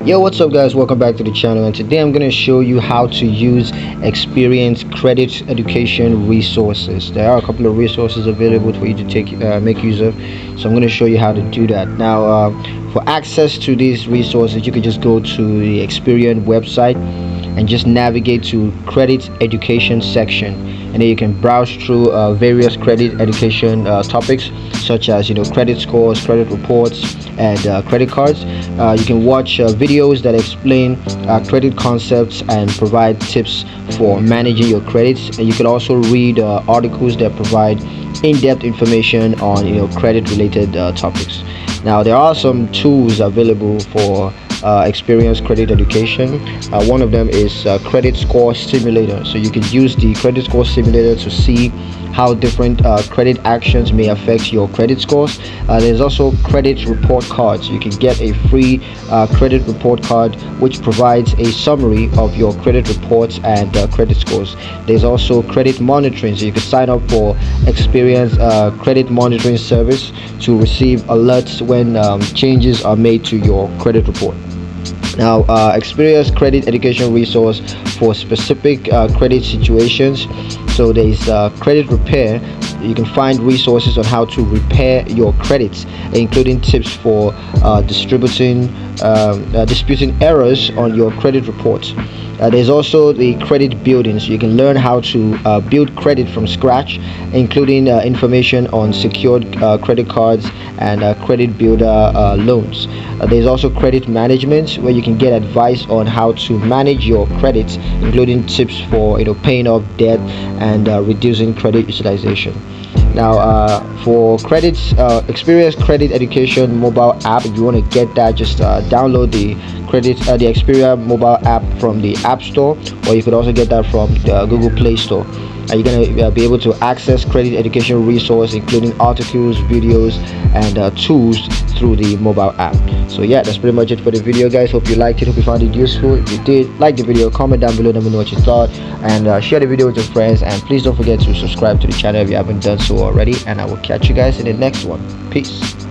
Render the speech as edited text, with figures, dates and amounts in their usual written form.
Yo, what's up guys, welcome back to the channel, and today I'm going to show you how to use Experian credit education resources. There are a couple of resources available for you to make use of, so I'm going to show you how to do that. Now for access to these resources, you can just go to the Experian website and just navigate to credit education section, and then you can browse through various credit education topics, such as credit scores, credit reports, and credit cards. You can watch videos that explain credit concepts and provide tips for managing your credits, and you can also read articles that provide in-depth information on credit related topics. Now there are some tools available for Experian credit education. One of them is credit score simulator, so you can use the credit score simulator to see how different credit actions may affect your credit scores. There's also credit report cards. You can get a free credit report card which provides a summary of your credit reports and credit scores. There's also credit monitoring, so you can sign up for Experian credit monitoring service to receive alerts when changes are made to your credit report. Now Experian credit education resource for specific credit situations. So there is credit repair. You can find resources on how to repair your credits, including tips for disputing errors on your credit reports. There's also the credit building, so you can learn how to build credit from scratch, including information on secured credit cards and credit builder loans. There's also credit management, where you can get advice on how to manage your credits, including tips for paying off debt and reducing credit utilization. Now for credits, Experian credit education mobile app, if you want to get that, just download the Experian mobile app from the App Store, or you could also get that from the Google Play Store. You're gonna be able to access credit education resource, including articles, videos, and tools through the mobile app. So yeah, that's pretty much it for the video, guys. Hope you liked it, hope you found it useful. If you did, like the video, comment down below, let me know what you thought, and share the video with your friends. And please don't forget to subscribe to the channel if you haven't done so already, and I will catch you guys in the next one. Peace.